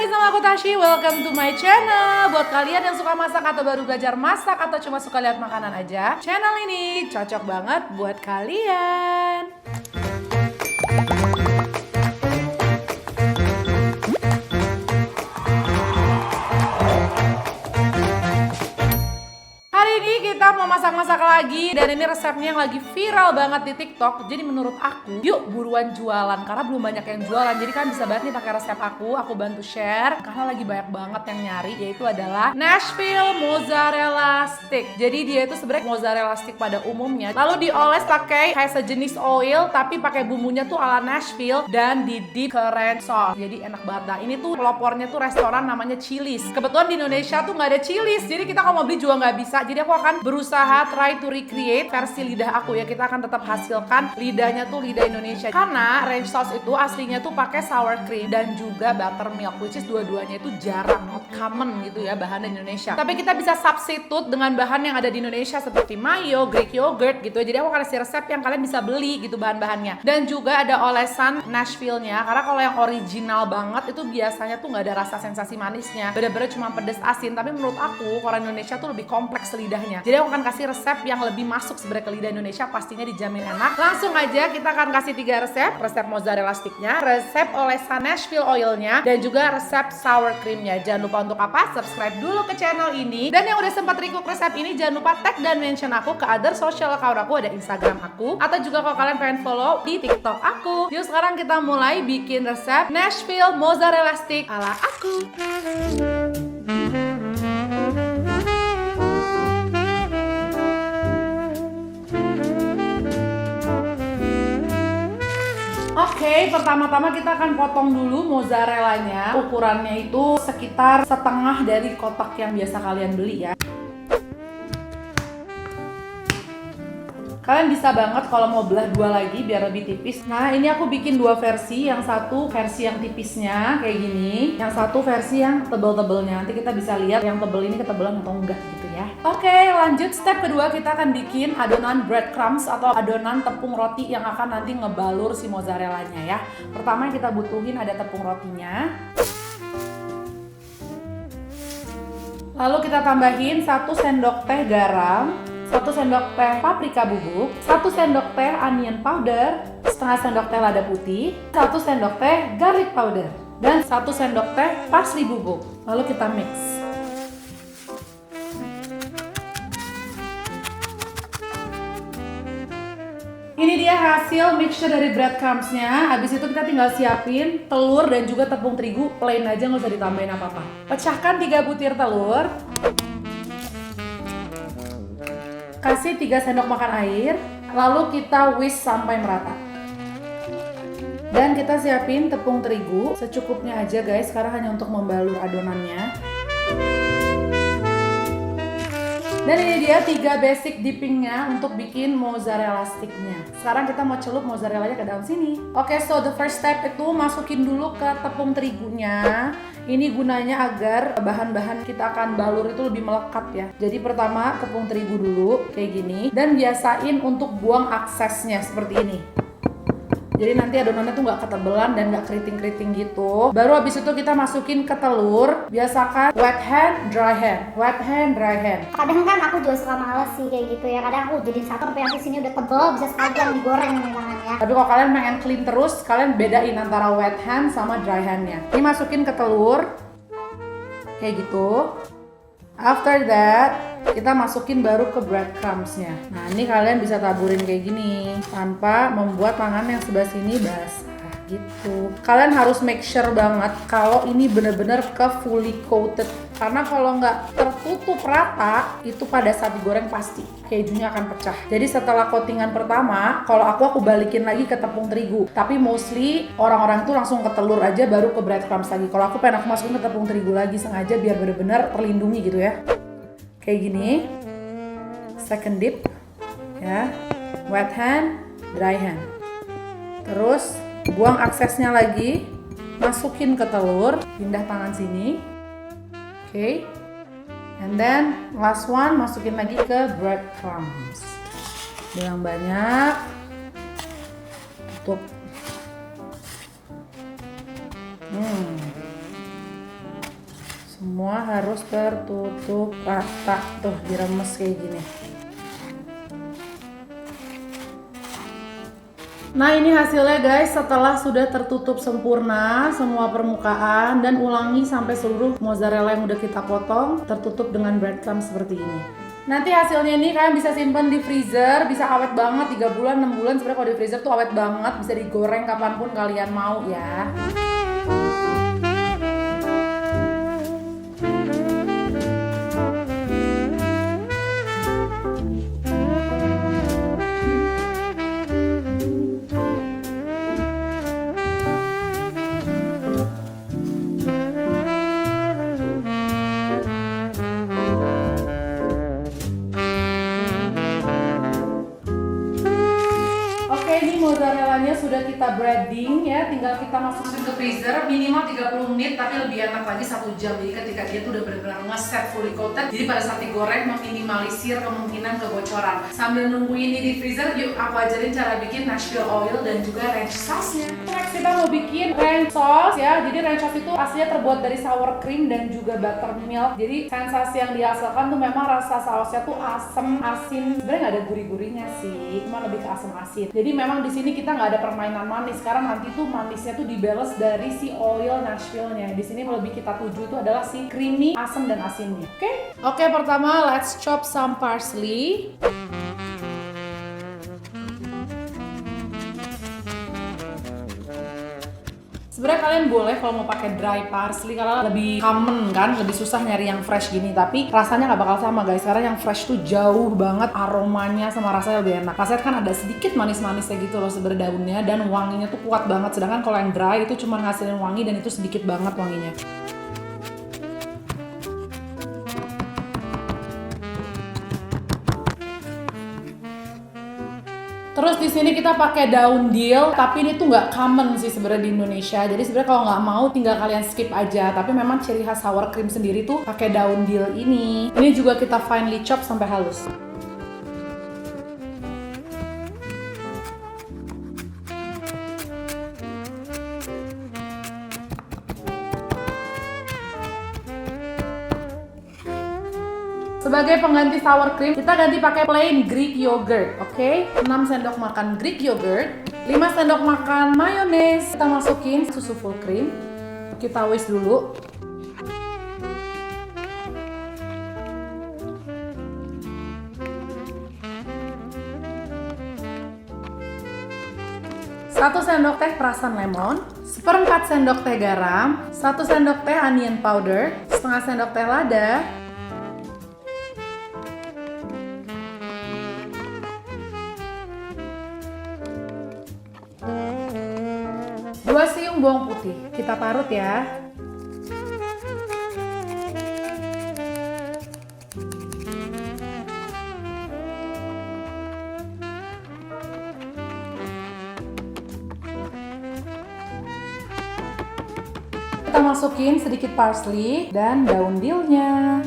sama aku Tashi, welcome to my channel. Buat kalian yang suka masak atau baru belajar masak atau cuma suka lihat makanan aja, channel ini cocok banget buat kalian. Kita mau masak-masak lagi dan ini resepnya yang lagi viral banget di TikTok. Jadi menurut aku, yuk buruan jualan karena belum banyak yang jualan. Jadi kan bisa banget nih pakai resep aku bantu share karena lagi banyak banget yang nyari, yaitu adalah Nashville Mozzarella Stick. Jadi dia itu sebenarnya mozzarella stick pada umumnya, lalu dioles pakai kayak sejenis oil tapi pakai bumbunya tuh ala Nashville dan di dip ke ranch sauce. Jadi enak banget. Nah, ini tuh pelopornya tuh restoran namanya Chili's. Kebetulan di Indonesia tuh nggak ada Chili's, jadi kita kalau mau beli juga nggak bisa. Jadi aku akan berusaha try to recreate versi lidah aku ya. Kita akan tetap hasilkan lidahnya tuh lidah Indonesia. Karena ranch sauce itu aslinya tuh pakai sour cream dan juga buttermilk, which is dua-duanya itu jarang, not common gitu ya bahan di Indonesia. Tapi kita bisa substitute dengan bahan yang ada di Indonesia seperti mayo, Greek yogurt gitu ya. Jadi aku akan kasih resep yang kalian bisa beli gitu bahan-bahannya. Dan juga ada olesan Nashville-nya. Karena kalau yang original banget itu biasanya tuh nggak ada rasa sensasi manisnya. Bener-bener cuma pedes asin. Tapi menurut aku orang Indonesia tuh lebih kompleks lidahnya. Jadi aku akan kasih resep yang lebih masuk sebenarnya ke lidah Indonesia, pastinya dijamin enak. Langsung aja kita akan kasih 3 resep. Resep mozzarella sticknya, resep olesan Nashville oilnya, dan juga resep sour creamnya. Jangan lupa untuk apa? Subscribe dulu ke channel ini. Dan yang udah sempat request resep ini, jangan lupa tag dan mention aku ke other social account aku, ada Instagram aku, atau juga kalau kalian pengen follow di TikTok aku. Yuk sekarang kita mulai bikin resep Nashville mozzarella stick ala aku. Oke, pertama-tama kita akan potong dulu mozzarellanya. Ukurannya itu sekitar setengah dari kotak yang biasa kalian beli ya. Kalian bisa banget kalau mau belah 2 lagi biar lebih tipis. Nah, ini aku bikin 2 versi. Yang satu versi yang tipisnya kayak gini, yang satu versi yang tebel-tebelnya. Nanti kita bisa lihat yang tebel ini ketebelan atau enggak gitu ya. Oke, lanjut step kedua, kita akan bikin adonan breadcrumbs atau adonan tepung roti yang akan nanti ngebalur si mozzarellanya ya. Pertama yang kita butuhin ada tepung rotinya. Lalu kita tambahin 1 sendok teh garam, 1 sendok teh paprika bubuk, 1 sendok teh onion powder, setengah sendok teh lada putih, 1 sendok teh garlic powder, dan 1 sendok teh parsley bubuk. Lalu kita mix. Ini dia hasil mixture dari breadcrumbsnya. Habis itu kita tinggal siapin telur dan juga tepung terigu plain aja, nggak usah ditambahin apa-apa. Pecahkan 3 butir telur. Kasih 3 sendok makan air. Lalu kita whisk sampai merata. Dan kita siapin tepung terigu secukupnya aja guys, karena hanya untuk membalur adonannya. Dan ini dia 3 basic dippingnya untuk bikin mozzarella sticknya. Sekarang kita mau celup mozzarellanya ke dalam sini. Oke, so the first step itu masukin dulu ke tepung terigunya. Ini gunanya agar bahan-bahan kita akan balur itu lebih melekat ya. Jadi pertama tepung terigu dulu kayak gini. Dan biasain untuk buang aksesnya seperti ini. Jadi nanti adonannya tuh nggak ketebelan dan nggak keriting-keriting gitu. Baru habis itu kita masukin ke telur. Biasakan wet hand, dry hand, wet hand, dry hand. Kadang kan aku juga suka males sih kayak gitu ya. Kadang aku jadiin satu sampai nanti sini udah tebel, bisa sekalian digoreng ini tangannya. Tapi kalau kalian pengen clean terus, kalian bedain antara wet hand sama dry handnya. Ini masukin ke telur kayak gitu. After that, kita masukin baru ke breadcrumbsnya. Nah, ini kalian bisa taburin kayak gini tanpa membuat tangan yang sebelah sini basah gitu. Kalian harus make sure banget kalau ini bener-bener ke fully coated. Karena kalau nggak tertutup rata, itu pada saat digoreng pasti kejunya akan pecah. Jadi setelah coatingan pertama, kalau aku balikin lagi ke tepung terigu. Tapi mostly orang-orang itu langsung ke telur aja baru ke breadcrumbs lagi. Kalau aku pengen masukin ke tepung terigu lagi sengaja biar bener-bener terlindungi gitu ya. Kayak gini. Second dip ya. Wet hand, dry hand. Terus buang aksesnya lagi, masukin ke telur, pindah tangan sini. Oke. And then last one, masukin lagi ke breadcrumbs. Yang banyak. Tutup. Semua harus tertutup rata, tuh diremes kayak gini. Nah ini hasilnya guys, setelah sudah tertutup sempurna semua permukaan, dan ulangi sampai seluruh mozzarella yang udah kita potong tertutup dengan breadcrumb seperti ini. Nanti hasilnya ini kalian bisa simpan di freezer, bisa awet banget 3 bulan, 6 bulan. Sebenarnya kalau di freezer tuh awet banget, bisa digoreng kapanpun kalian mau ya. Ini mozzarellanya sudah kita breading ya, tinggal kita masukin ke freezer minimal 30 menit, tapi lebih enak lagi 1 jam. Jadi ketika dia tuh udah benar-benar nge-set fully coated, jadi pada saat digoreng meminimalisir kemungkinan kebocoran. Sambil nunggu ini di freezer, yuk aku ajarin cara bikin Nashville oil dan juga ranch sauce-nya. Next kita mau bikin ranch sauce ya. Jadi ranch sauce itu aslinya terbuat dari sour cream dan juga buttermilk. Jadi sensasi yang dihasilkan tuh memang rasa sausnya tuh asem, asin. Sebenarnya nggak ada gurih-gurihnya sih, cuma lebih ke asam asin. Jadi memang di sini kita nggak ada permainan manis, karena nanti tuh manisnya tuh dibalas dari si oil Nashville-nya. Di sini lebih kita tuju itu adalah si creamy, asam dan asinnya. Oke, pertama let's chop some parsley. Sebenarnya kalian boleh kalau mau pakai dry parsley karena lebih common kan, lebih susah nyari yang fresh gini, tapi rasanya nggak bakal sama guys, karena yang fresh tuh jauh banget aromanya sama rasanya lebih enak. Rasanya kan ada sedikit manis-manisnya gitu loh sebenarnya daunnya, dan wanginya tuh kuat banget, sedangkan kalau yang dry itu cuma ngasilin wangi dan itu sedikit banget wanginya. Terus di sini kita pakai daun dill, tapi ini tuh nggak common sih sebenarnya di Indonesia. Jadi sebenarnya kalau nggak mau tinggal kalian skip aja. Tapi memang ciri khas sour cream sendiri tuh pakai daun dill ini. Ini juga kita finely chop sampai halus. Sebagai pengganti sour cream, kita ganti pakai plain Greek yogurt, oke? 6 sendok makan Greek yogurt, 5 sendok makan mayones. Kita masukin susu full cream, kita whisk dulu. Satu sendok teh perasan lemon, 1/4 sendok teh garam, 1 sendok teh onion powder, setengah sendok teh lada, 2 siung bawang putih, kita parut ya. Kita masukin sedikit parsley dan daun dillnya.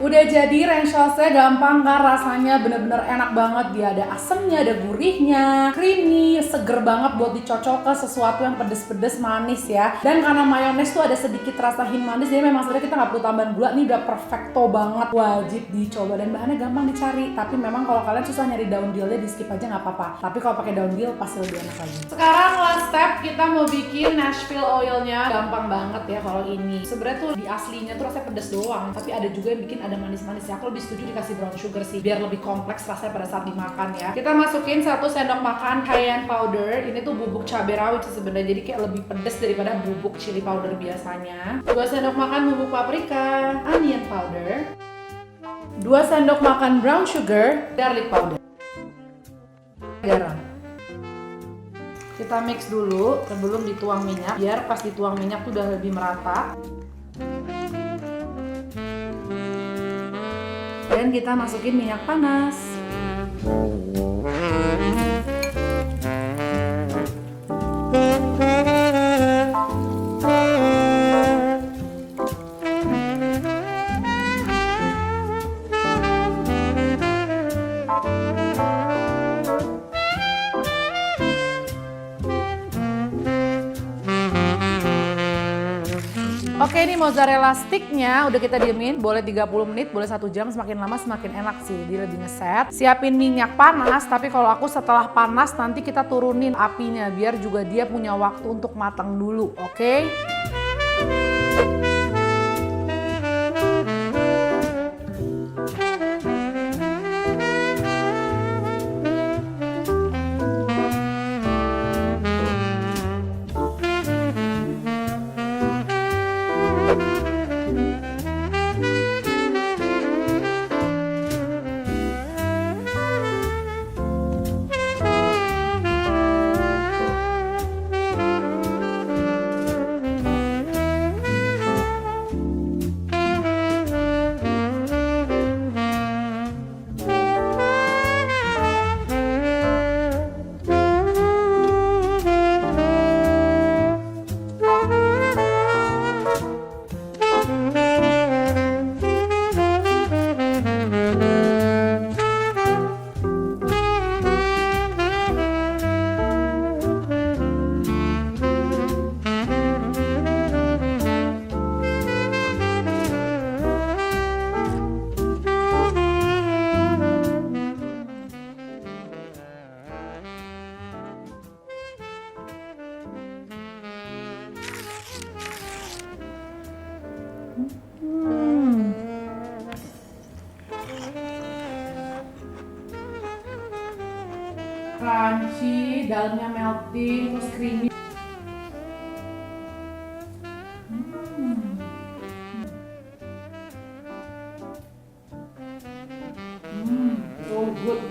Udah jadi ranch sauce-nya gampang kan, rasanya bener-bener enak banget. Dia ada asemnya, ada gurihnya, creamy, seger banget buat dicocok ke sesuatu yang pedes-pedes manis ya. Dan karena mayones tuh ada sedikit rasa hint manis, jadi memang sebenarnya kita nggak perlu tambahan gula. Ini udah perfecto banget, wajib dicoba dan bahannya gampang dicari. Tapi memang kalau kalian susah nyari daun dillnya, di skip aja nggak apa-apa. Tapi kalau pakai daun dill pasti lebih enak lagi. Sekarang last step, kita mau bikin Nashville oilnya. Gampang banget ya kalau ini. Sebenarnya tuh di aslinya tuh rasanya pedes doang, tapi ada juga yang bikin ada manis-manis ya. Aku lebih setuju dikasih brown sugar sih, biar lebih kompleks rasanya pada saat dimakan ya. Kita masukin 1 sendok makan cayenne powder. Ini tuh bubuk cabai rawit sih sebenarnya, jadi kayak lebih pedes daripada bubuk chili powder biasanya. 2 sendok makan bubuk paprika, onion powder, 2 sendok makan brown sugar, garlic powder, garam. Kita mix dulu sebelum dituang minyak, biar pas dituang minyak tuh udah lebih merata. Dan kita masukin minyak panas. Oke, ini mozzarella sticknya udah kita diemin, boleh 30 menit, boleh 1 jam, semakin lama semakin enak sih, dia lebih ngeset. Siapin minyak panas, tapi kalau aku setelah panas nanti kita turunin apinya biar juga dia punya waktu untuk matang dulu, oke? Crunchy, dalamnya melting, terus creamy. So good.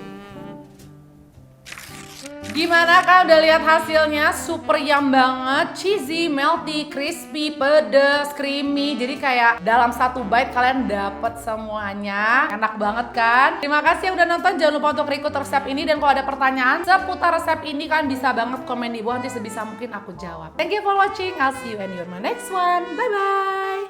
Gimana kak, udah lihat hasilnya? Super yum banget, cheesy, melty, crispy, pedes, creamy. Jadi kayak dalam satu bite kalian dapet semuanya. Enak banget kan? Terima kasih yang udah nonton. Jangan lupa untuk request resep ini. Dan kalau ada pertanyaan seputar resep ini kan bisa banget komen di bawah. Nanti sebisa mungkin aku jawab. Thank you for watching. I'll see you in your next one. Bye-bye.